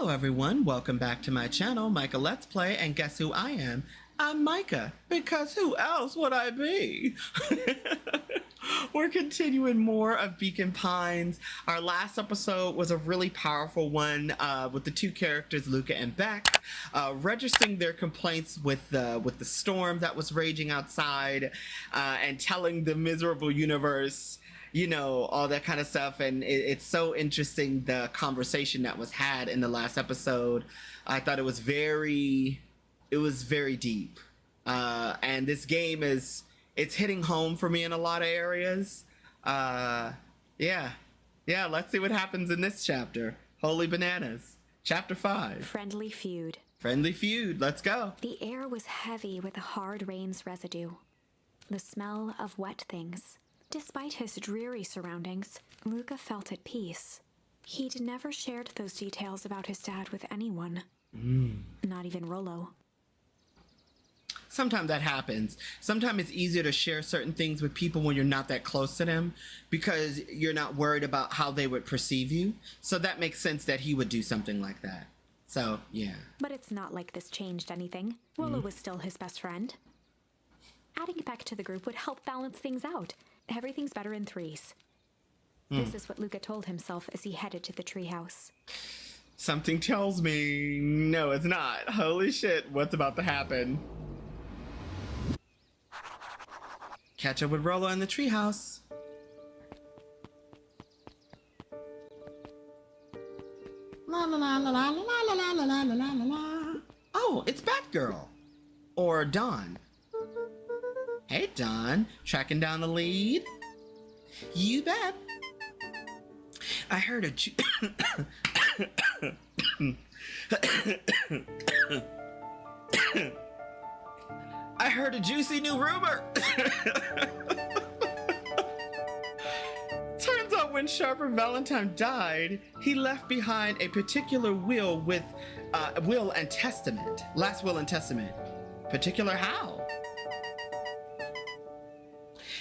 Hello everyone, welcome back to my channel, Micah Let's Play, and guess who I am? I'm Micah, because who else would I be? We're continuing more of Beacon Pines. Our last episode was a really powerful one with the two characters, Luca and Beck, registering their complaints with the storm that was raging outside and telling the miserable universe, you know, all that kind of stuff. And it's so interesting, the conversation that was had in the last episode. I thought it was very deep. And this game it's hitting home for me in a lot of areas. Yeah, let's see what happens in this chapter. Holy bananas. Chapter 5. Friendly Feud. Friendly Feud, let's go. The air was heavy with the hard rain's residue. The smell of wet things. Despite his dreary surroundings, Luca felt at peace. He'd never shared those details about his dad with anyone. Not even Rollo. Sometimes that happens. Sometimes it's easier to share certain things with people when you're not that close to them because you're not worried about how they would perceive you. So that makes sense that he would do something like that. So, yeah. But it's not like this changed anything. Rollo was still his best friend. Adding Beck to the group would help balance things out. Everything's better in threes. This is what Luca told himself as he headed to the treehouse. Something tells me, no, it's not. Holy shit, what's about to happen? Catch up with Rollo in the treehouse. La la la la la la la la la la la la la. Oh, it's Batgirl. Or Dawn. Hey, Dawn. Tracking down the lead? You bet. I heard a I heard a juicy new rumor. Turns out when Sharper Valentine died, he left behind a particular will with will and testament. Last will and testament. Particular how?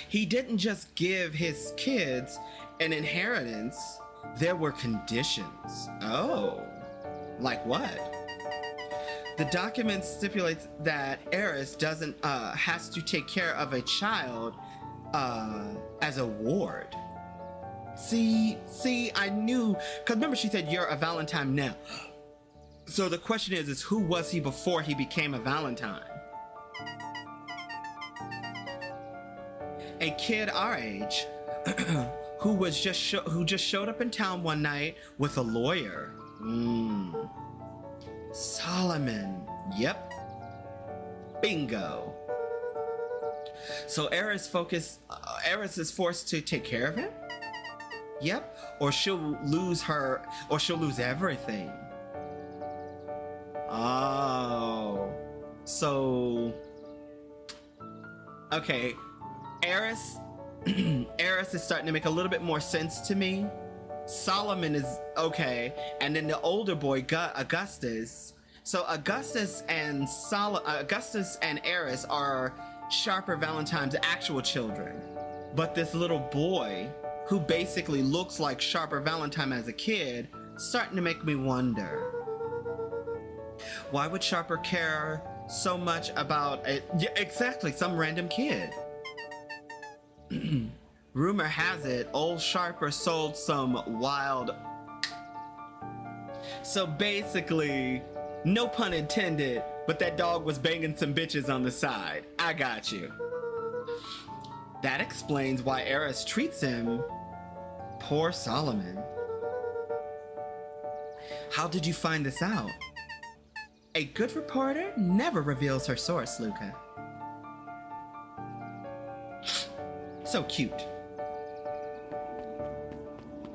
He didn't just give his kids an inheritance, there were conditions. Oh, like what? The document stipulates that Eris has to take care of a child as a ward. See, I knew, because remember she said you're a Valentine now. So the question is who was he before he became a Valentine? A kid our age who just showed up in town one night with a lawyer. Solomon. Yep. Bingo. So Eris is forced to take care of him? Yep. Or she'll lose everything. Oh. So okay. Eris is starting to make a little bit more sense to me. Solomon is okay, and then the older boy, Augustus. So Augustus and Eris are Sharper Valentine's actual children, but this little boy, who basically looks like Sharper Valentine as a kid, starting to make me wonder. Why would Sharper care so much about exactly some random kid? Rumor has it, old Sharper sold some wild. So basically, no pun intended, but that dog was banging some bitches on the side. I got you. That explains why Eris treats him. Poor Solomon. How did you find this out? A good reporter never reveals her source, Luca. So cute.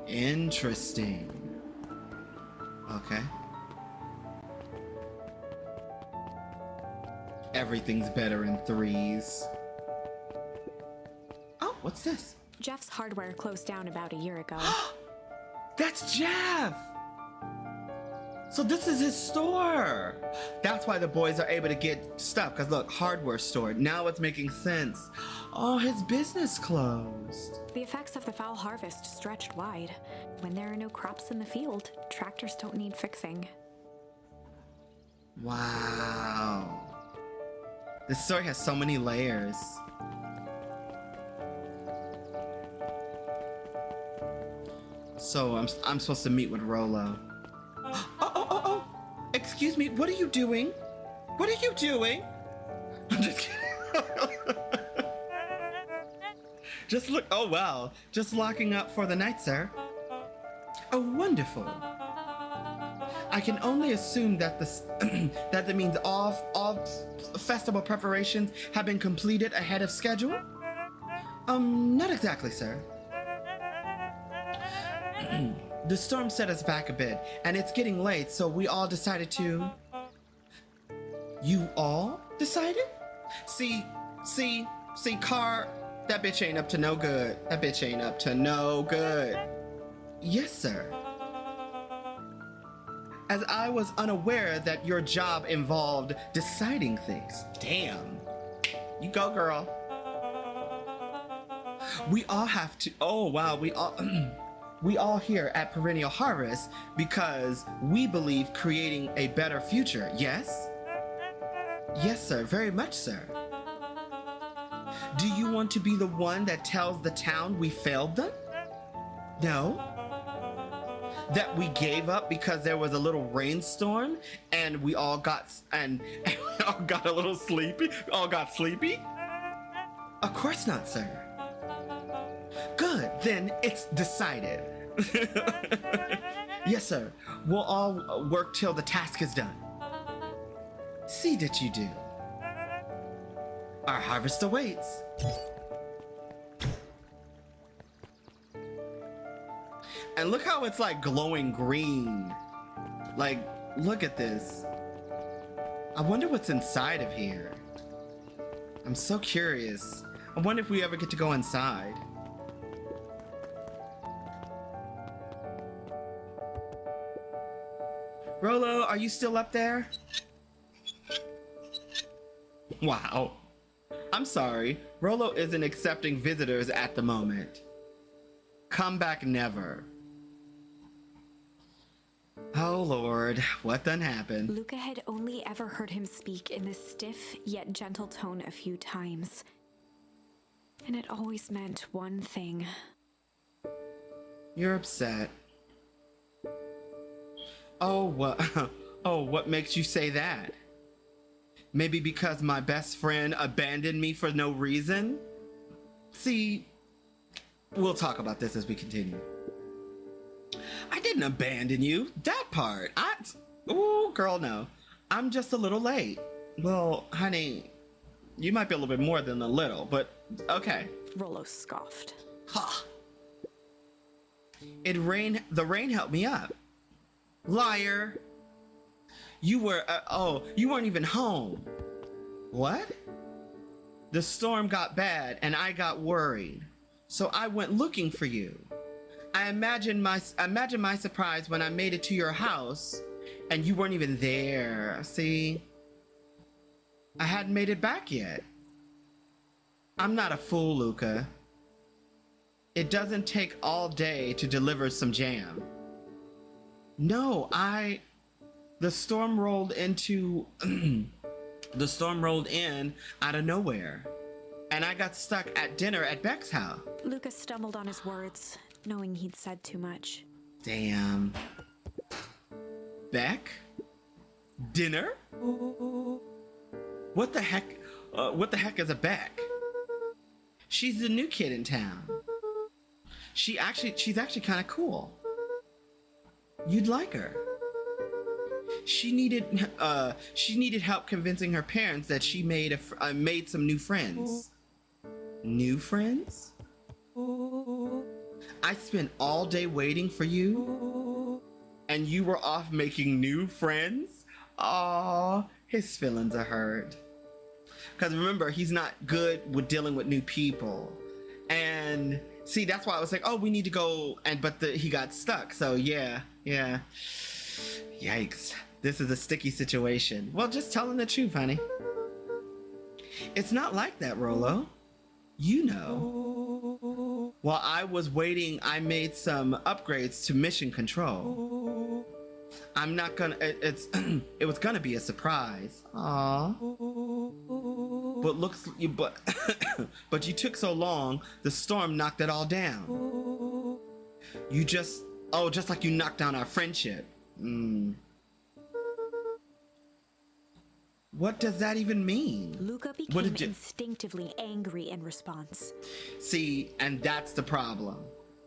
Interesting. Okay. Everything's better in threes. Oh, what's this? Jeff's hardware closed down about a year ago. That's Jeff! So this is his store. That's why the boys are able to get stuff. Because look, hardware store. Now it's making sense. Oh, his business closed. The effects of the foul harvest stretched wide. When there are no crops in the field, tractors don't need fixing. Wow. This story has so many layers. So I'm supposed to meet with Rolo. Oh. Excuse me, what are you doing? What are you doing? I'm just kidding. Just look, oh wow. Just locking up for the night, sir. Oh, wonderful. I can only assume that that means all festival preparations have been completed ahead of schedule? Not exactly, sir. The storm set us back a bit, and it's getting late, so we all decided to... You all decided? See, Car, that bitch ain't up to no good. That bitch ain't up to no good. Yes, sir. As I was unaware that your job involved deciding things. Damn. You go, girl. We all have to... Oh, wow, we all here at Perennial Harvest because we believe creating a better future, yes? Yes, sir, very much, sir. Do you want to be the one that tells the town we failed them? No? That we gave up because there was a little rainstorm and we all got a little sleepy? All got sleepy? Of course not, sir. Good, then it's decided. Yes, sir. We'll all work till the task is done. See that you do. Our harvest awaits. And look how it's like glowing green. Like, look at this. I wonder what's inside of here. I'm so curious. I wonder if we ever get to go inside. Rolo, are you still up there? Wow. I'm sorry. Rolo isn't accepting visitors at the moment. Come back never. Oh Lord, what done happened? Luca had only ever heard him speak in this stiff yet gentle tone a few times. And it always meant one thing. You're upset. Oh, what? Oh, what makes you say that? Maybe because my best friend abandoned me for no reason? See, we'll talk about this as we continue. I didn't abandon you. That part. Ooh, girl, no. I'm just a little late. Well, honey, you might be a little bit more than a little, but okay. Rolo scoffed. Ha! The rain helped me up. Liar. You weren't even home. What? The storm got bad and I got worried. So I went looking for you. I imagine my surprise when I made it to your house and you weren't even there. See? I hadn't made it back yet. I'm not a fool, Luca. It doesn't take all day to deliver some jam. No, the storm rolled in out of nowhere. And I got stuck at dinner at Beck's house. Luca stumbled on his words, knowing he'd said too much. Damn. Beck? Dinner? What the heck is a Beck? She's the new kid in town. She's actually kind of cool. You'd like her. She needed help convincing her parents that she made some new friends. New friends? I spent all day waiting for you, and you were off making new friends? Aw, his feelings are hurt. Because remember, he's not good with dealing with new people. And see, that's why I was like, oh, we need to go, but he got stuck. So yeah. Yikes. This is a sticky situation. Well, just telling the truth, honey. It's not like that, Rolo. You know. While I was waiting, I made some upgrades to mission control. I'm not gonna. It's. It was gonna be a surprise. Aww. But looks. But. But you took so long. The storm knocked it all down. You just. Oh, just like you knocked down our friendship. What does that even mean? Luca became instinctively angry in response. See, and that's the problem.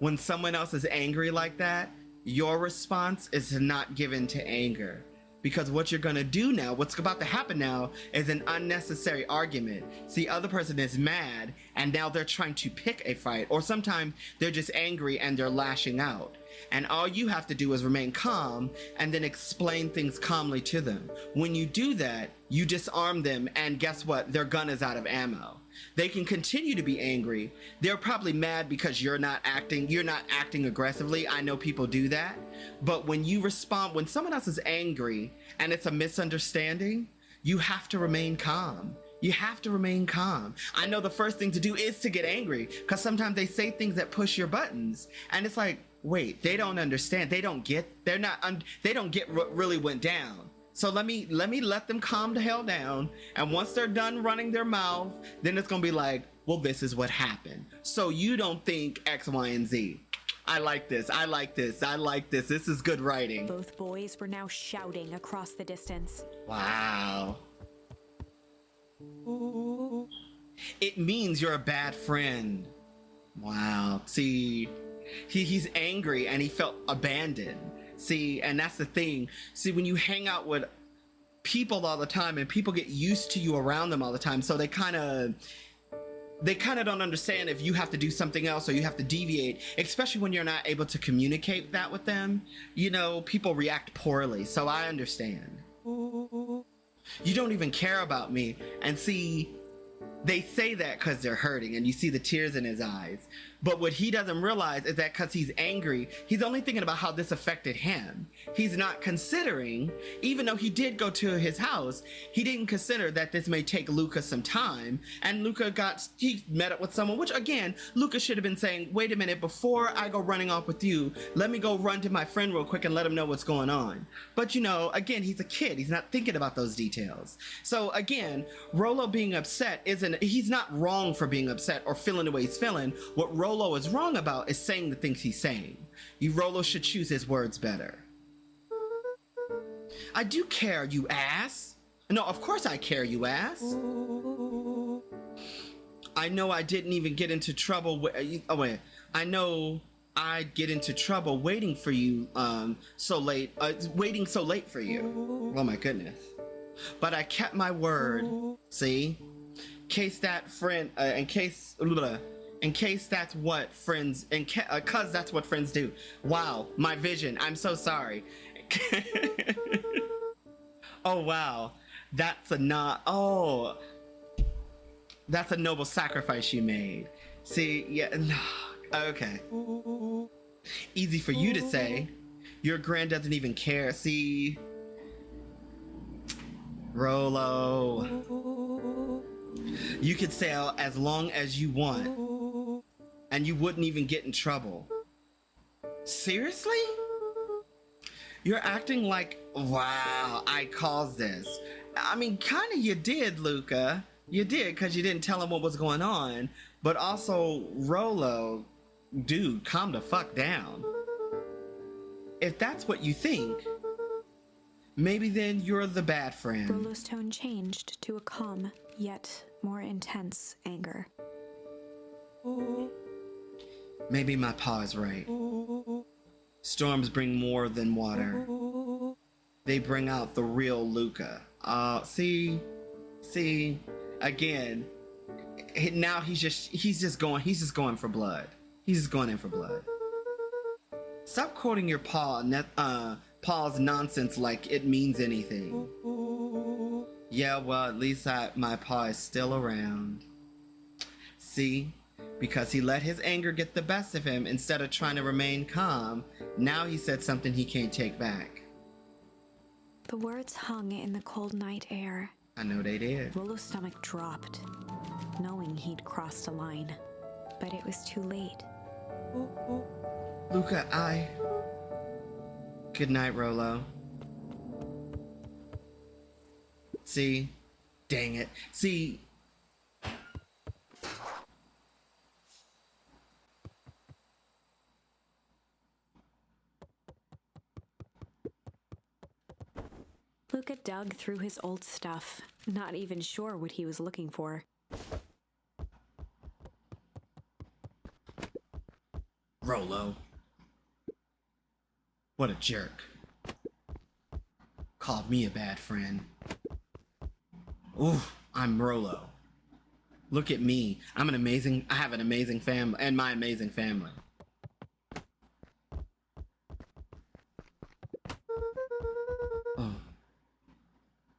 When someone else is angry like that, your response is to not give in to anger. Because what you're gonna do now, what's about to happen now, is an unnecessary argument. See, the other person is mad, and now they're trying to pick a fight, or sometimes they're just angry and they're lashing out. And all you have to do is remain calm and then explain things calmly to them. When you do that, you disarm them, and guess what? Their gun is out of ammo. They can continue to be angry. They're probably mad because you're not acting aggressively. I know people do that. But when you respond, when someone else is angry and it's a misunderstanding, you have to remain calm. You have to remain calm. I know the first thing to do is to get angry, because sometimes they say things that push your buttons, and it's like, wait, they don't understand. They don't get what really went down. So let me let them calm the hell down, and once they're done running their mouth, then it's gonna be like, well, this is what happened. So you don't think X, Y, and Z. I like this. I like this. I like this. This is good writing. Both boys were now shouting across the distance. Wow. It means you're a bad friend. Wow. See, he's angry and he felt abandoned. See, and that's the thing. See, when you hang out with people all the time and people get used to you around them all the time, so they kind of don't understand if you have to do something else or you have to deviate, especially when you're not able to communicate that with them. You know, people react poorly, so I understand. You don't even care about me. And see, they say that because they're hurting, and you see the tears in his eyes. But what he doesn't realize is that because he's angry, he's only thinking about how this affected him. He's not considering, even though he did go to his house, he didn't consider that this may take Luca some time. And he met up with someone, which again, Luca should have been saying, wait a minute, before I go running off with you, let me go run to my friend real quick and let him know what's going on. But you know, again, he's a kid. He's not thinking about those details. So again, Rollo being upset he's not wrong for being upset or feeling the way he's feeling. What Rollo is wrong about is saying the things he's saying. Rollo should choose his words better. I do care, you ass. No, of course I care, you ass. I know I didn't even get into trouble. I know I'd get into trouble waiting for you so late. Waiting so late for you. Oh my goodness. But I kept my word. See? Cause that's what friends, cause that's what friends do. Wow, my vision. I'm so sorry. Oh wow, that's a noble sacrifice you made. See, yeah, okay. Easy for you to say. Your grand doesn't even care. See, Rollo. You could sail as long as you want, and you wouldn't even get in trouble. Seriously? You're acting like, wow, I caused this. I mean, kind of you did, Luca. You did, because you didn't tell him what was going on. But also, Rollo, dude, calm the fuck down. If that's what you think, maybe then you're the bad friend. Rollo's tone changed to a calm, yet more intense anger. Maybe my pa is right. Storms bring more than water. They bring out the real Luca. See, again, now he's just going for blood. He's just going in for blood. Stop quoting your Pa's nonsense like it means anything. Yeah, well, at least my pa is still around. See? Because he let his anger get the best of him instead of trying to remain calm, now he said something he can't take back. The words hung in the cold night air. I know they did. Rollo's stomach dropped, knowing he'd crossed a line. But it was too late. Luca, Good night, Rollo. See? Dang it. See, Luca dug through his old stuff, not even sure what he was looking for. Rolo. What a jerk. Called me a bad friend. Ooh, I'm Rolo. Look at me. I have an amazing family, and my amazing family. Oh.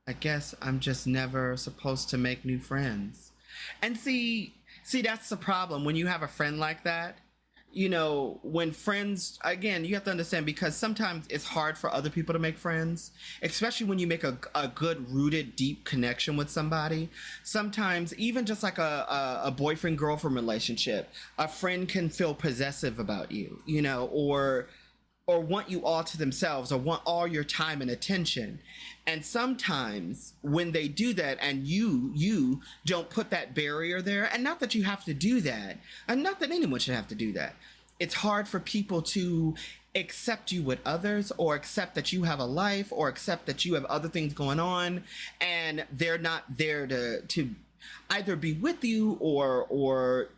I guess I'm just never supposed to make new friends. And see, that's the problem when you have a friend like that. You know, when friends, again, you have to understand, because sometimes it's hard for other people to make friends, especially when you make a good rooted deep connection with somebody. Sometimes even just like a boyfriend girlfriend relationship, a friend can feel possessive about you, you know, or want you all to themselves, or want all your time and attention. And sometimes when they do that and you don't put that barrier there, and not that you have to do that, and not that anyone should have to do that, it's hard for people to accept you with others, or accept that you have a life, or accept that you have other things going on, and they're not there to either be with you or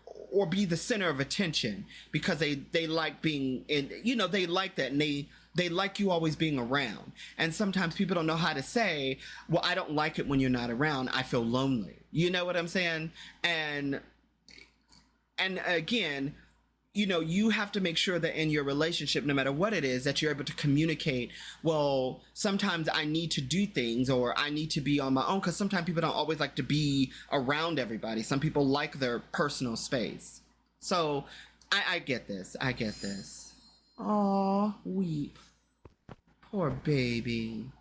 be the center of attention, because they like being in, you know, they like that, and they like you always being around. And sometimes people don't know how to say, well, I don't like it when you're not around, I feel lonely. You know what I'm saying? And again, you know, you have to make sure that in your relationship, no matter what it is, that you're able to communicate, well, sometimes I need to do things, or I need to be on my own, because sometimes people don't always like to be around everybody. Some people like their personal space. So I get this. I get this. Aw, weep. Poor baby.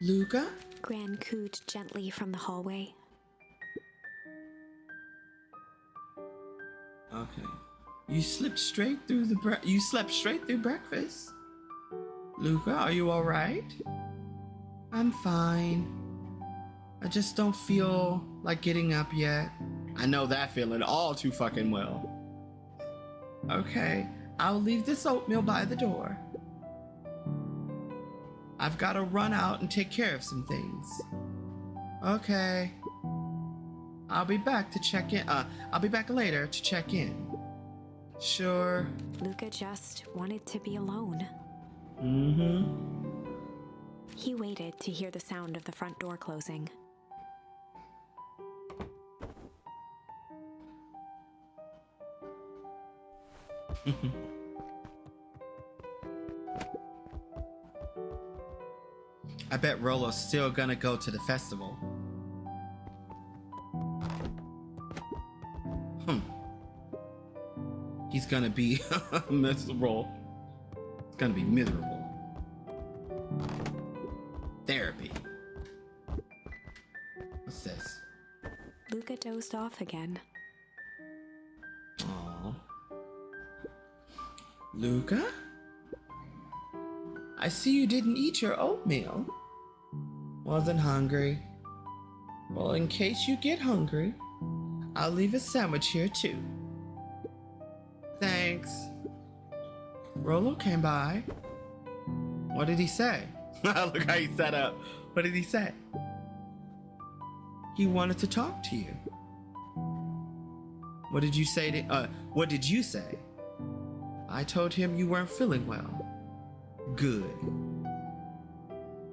Luca? Gran cooed gently from the hallway. Okay. You slept straight through breakfast. Luca, are you all right? I'm fine. I just don't feel like getting up yet. I know that feeling all too fucking well. Okay, I'll leave this oatmeal by the door. I've got to run out and take care of some things. Okay. I'll be back to check in. I'll be back later to check in. Sure. Luca just wanted to be alone. Mm-hmm. He waited to hear the sound of the front door closing. I bet Rolo's still gonna go to the festival. He's gonna be miserable. It's gonna be miserable. Therapy. What's this? Luca dozed off again. Aww. Luca? I see you didn't eat your oatmeal. Wasn't hungry. Well, in case you get hungry, I'll leave a sandwich here too. Thanks. Rolo came by. What did he say? Look how he set up. What did he say? He wanted to talk to you. What did you say what did you say? I told him you weren't feeling well. Good.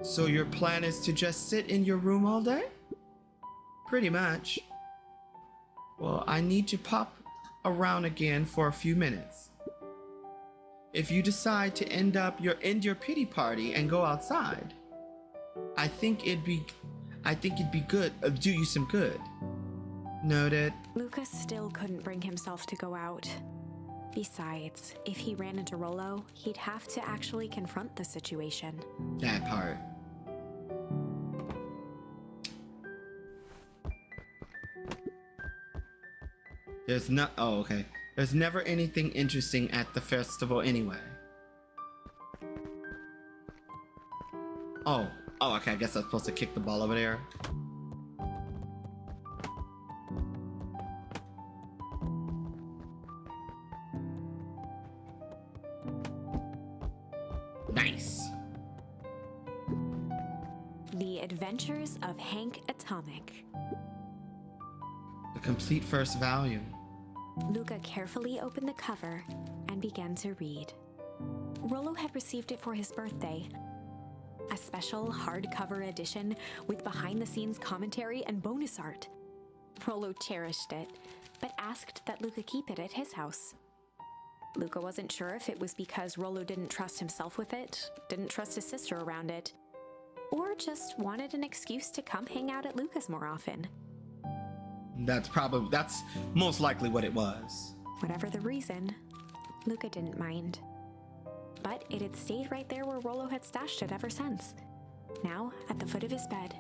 So your plan is to just sit in your room all day? Pretty much. Well, I need to pop around again for a few minutes. If you decide to end your pity party and go outside, I think it'd be good, do you some good. Noted. Lucas still couldn't bring himself to go out. Besides, if he ran into Rolo, he'd have to actually confront the situation. That part. Oh, okay. There's never anything interesting at the festival anyway. Oh, Oh, okay, I guess I'm supposed to kick the ball over there. Nice. The Adventures of Hank Atomic. The complete first volume. Luca carefully opened the cover and began to read. Rollo had received it for his birthday. A special hardcover edition with behind-the-scenes commentary and bonus art. Rollo cherished it, but asked that Luca keep it at his house. Luca wasn't sure if it was because Rollo didn't trust himself with it, didn't trust his sister around it, or just wanted an excuse to come hang out at Luca's more often. That's most likely what it was. Whatever the reason, Luca didn't mind. But it had stayed right there where Rollo had stashed it ever since. Now, at the foot of his bed,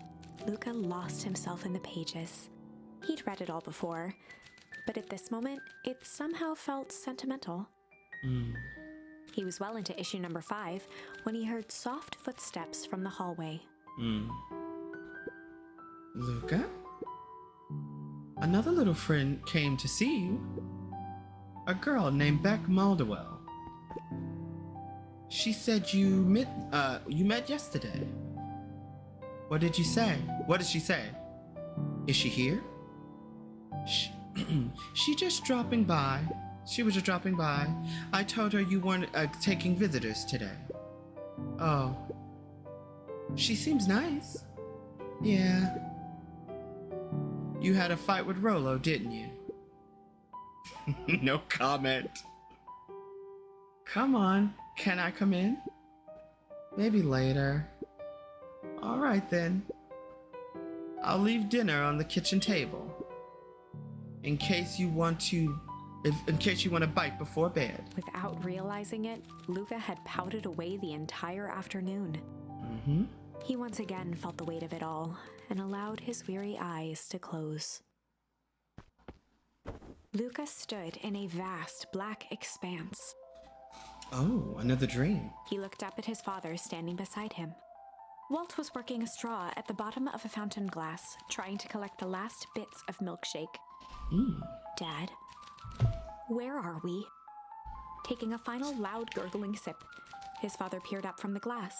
Luca lost himself in the pages. He'd read it all before, but at this moment, it somehow felt sentimental. He was well into issue number 5 when he heard soft footsteps from the hallway. Luca? Another little friend came to see you. A girl named Beck Maldwell. She said you met yesterday. What did you say? What did she say? Is she here? She just dropping by. She was just dropping by. I told her you weren't taking visitors today. Oh. She seems nice. Yeah. You had a fight with Rollo, didn't you? No comment. Come on, can I come in? Maybe later. All right then. I'll leave dinner on the kitchen table. In case you want to bite before bed. Without realizing it, Luca had pouted away the entire afternoon. He once again felt the weight of it all and allowed his weary eyes to close. Luca stood in a vast black expanse. Oh, another dream. He looked up at his father standing beside him. Walt was working a straw at the bottom of a fountain glass, trying to collect the last bits of milkshake. Dad, where are we? Taking a final loud gurgling sip, his father peered up from the glass.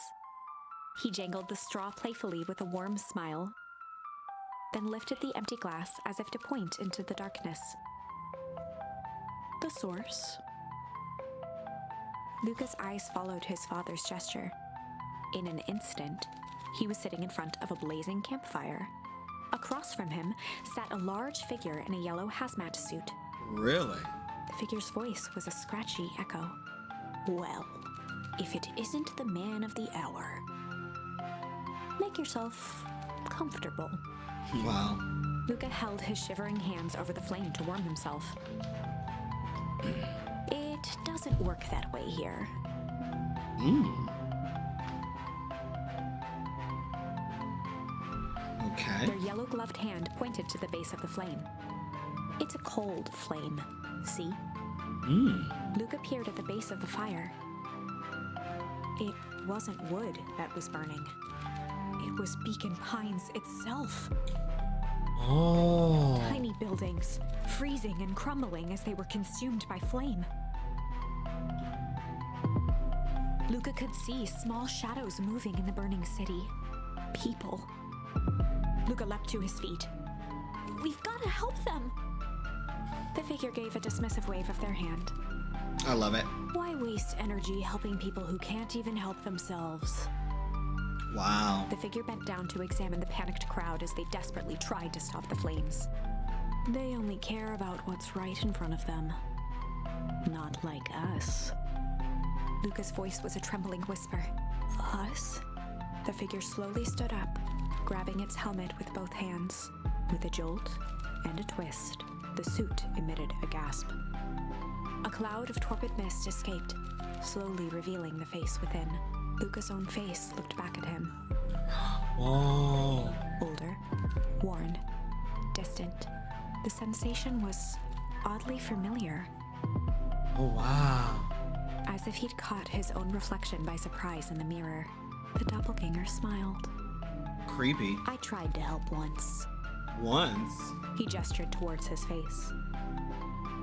He jangled the straw playfully with a warm smile, then lifted the empty glass as if to point into the darkness. The source. Luca's eyes followed his father's gesture. In an instant, he was sitting in front of a blazing campfire. Across from him sat a large figure in a yellow hazmat suit. Really? The figure's voice was a scratchy echo. Well, if it isn't the man of the hour. Make yourself comfortable. Wow. Luca held his shivering hands over the flame to warm himself. It doesn't work that way here. Okay. Their yellow-gloved hand pointed to the base of the flame. It's a cold flame, see? Luca peered at the base of the fire. It wasn't wood that was burning. It was Beacon Pines itself. Oh. Tiny buildings, freezing and crumbling as they were consumed by flame. Luca could see small shadows moving in the burning city. People. Luca leapt to his feet. We've got to help them! The figure gave a dismissive wave of their hand. I love it. Why waste energy helping people who can't even help themselves? Wow. The figure bent down to examine the panicked crowd as they desperately tried to stop the flames. They only care about what's right in front of them. Not like us. Luca's voice was a trembling whisper. Us? The figure slowly stood up, grabbing its helmet with both hands. With a jolt and a twist, the suit emitted a gasp. A cloud of torpid mist escaped, slowly revealing the face within. Luca's own face looked back at him. Oh. Older, worn, distant. The sensation was oddly familiar. Oh, wow. As if he'd caught his own reflection by surprise in the mirror, the doppelganger smiled. Creepy. I tried to help once. Once? He gestured towards his face.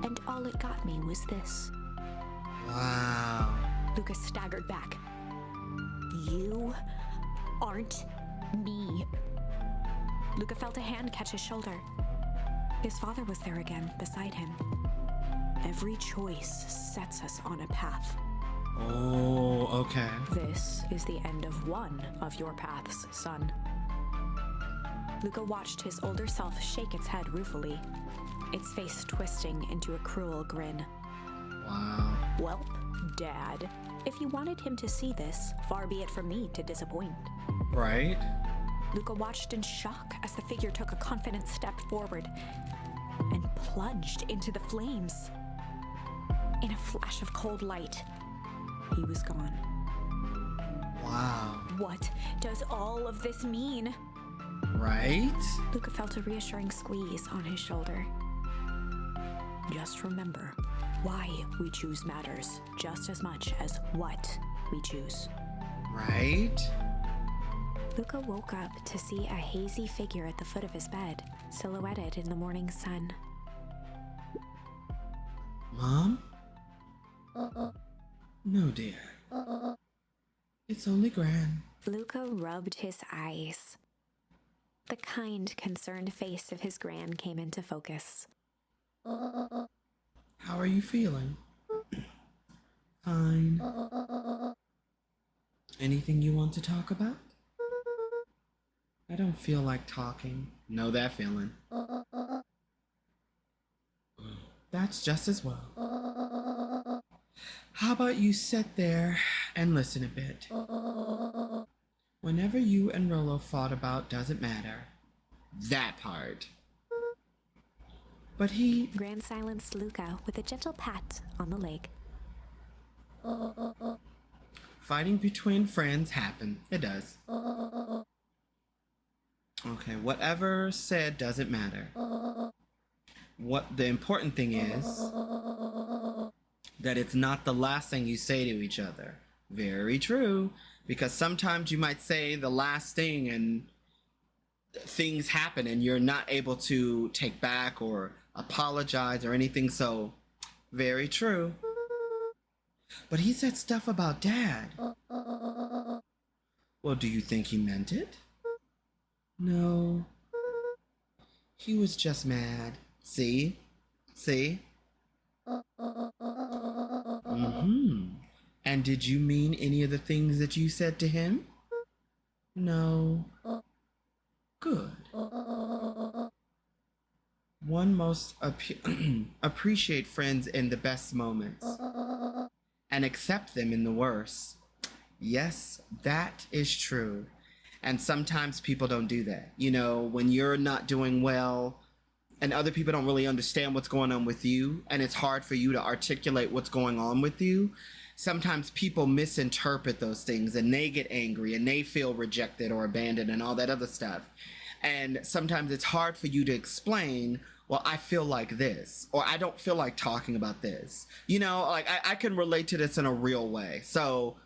And all it got me was this. Wow. Lucas staggered back. You aren't me. Luca felt a hand catch his shoulder. His father was there again, beside him. Every choice sets us on a path. Oh, okay. This is the end of one of your paths, son. Luca watched his older self shake its head ruefully, its face twisting into a cruel grin. Wow. Welp, Dad, if you wanted him to see this, far be it from me to disappoint. Right? Luca watched in shock as the figure took a confident step forward and plunged into the flames. In a flash of cold light, he was gone. Wow. What does all of this mean? Right? Luca felt a reassuring squeeze on his shoulder. Just remember, why we choose matters just as much as what we choose. Right? Luca woke up to see a hazy figure at the foot of his bed, silhouetted in the morning sun. Mom? No, dear. It's only Gran. Luca rubbed his eyes. The kind, concerned face of his gran came into focus. How are you feeling? Fine. Anything you want to talk about? I don't feel like talking. Know that feeling. That's just as well. How about you sit there and listen a bit? Whenever you and Rolo fought about doesn't matter. That part. But he... Gran silenced Luca with a gentle pat on the leg. Fighting between friends happen. It does. Okay, whatever said doesn't matter. What the important thing is that it's not the last thing you say to each other. Very true. Because sometimes you might say the last thing and things happen and you're not able to take back or apologize or anything. So, very true. But he said stuff about Dad. Well, do you think he meant it? No. He was just mad. See? See? And did you mean any of the things that you said to him? No. Good. One most appreciate friends in the best moments and accept them in the worst. Yes, that is true. And sometimes people don't do that. You know, when you're not doing well and other people don't really understand what's going on with you, and it's hard for you to articulate what's going on with you, sometimes people misinterpret those things and they get angry and they feel rejected or abandoned and all that other stuff. And sometimes it's hard for you to explain, well, I feel like this, or I don't feel like talking about this. You know, like I can relate to this in a real way. So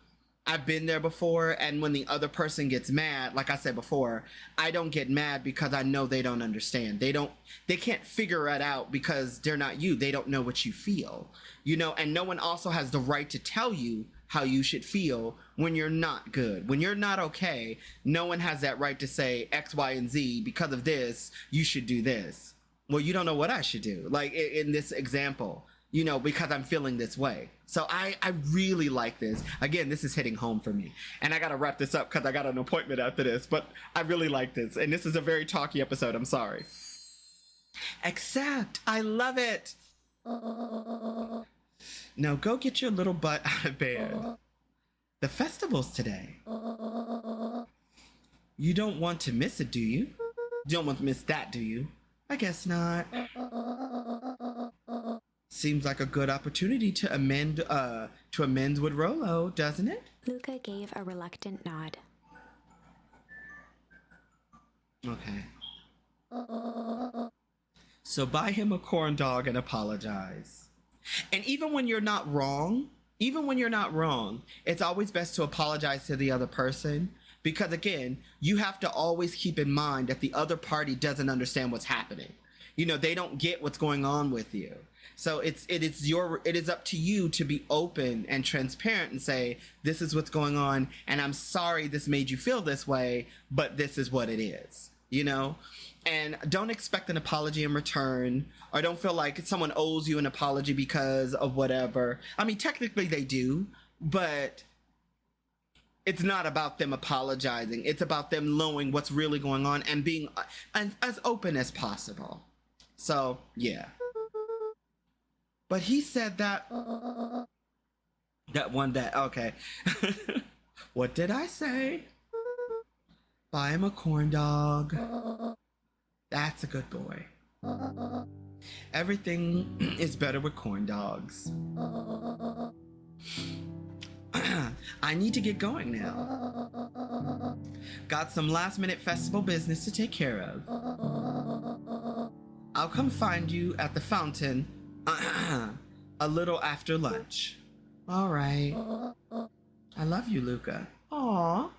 I've been there before, and when the other person gets mad, like I said before, I don't get mad because I know they don't understand. They can't figure it out because they're not you. They don't know what you feel, you know, and no one also has the right to tell you how you should feel when you're not good. When you're not okay, no one has that right to say X, Y, and Z, because of this, you should do this. Well, you don't know what I should do. Like in this example, you know, because I'm feeling this way. So I really like this. Again, this is hitting home for me. And I got to wrap this up because I got an appointment after this. But I really like this. And this is a very talky episode. I'm sorry. Except I love it. Now go get your little butt out of bed. The festival's today. You don't want to miss it, do you? You don't want to miss that, do you? I guess not. Seems like a good opportunity to amend with Rolo, doesn't it? Luca gave a reluctant nod. Okay. So buy him a corn dog and apologize. And even when you're not wrong, it's always best to apologize to the other person, Because again, you have to always keep in mind that the other party doesn't understand what's happening. You know, they don't get what's going on with you. So it is up to you to be open and transparent and say, this is what's going on, and I'm sorry this made you feel this way, but this is what it is, you know? And don't expect an apology in return, or don't feel like someone owes you an apology because of whatever. I mean, technically they do, but it's not about them apologizing. It's about them knowing what's really going on and being as open as possible. So, yeah. But he said that one day. Okay. What did I say? Buy him a corn dog. That's a good boy. Everything is better with corn dogs. I need to get going now. Got some last minute festival business to take care of. I'll come find you at the fountain a little after lunch. All right. I love you, Luca. Aw.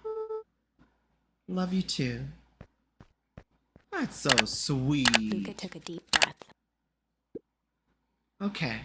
Love you too. That's so sweet. Luca took a deep breath. Okay.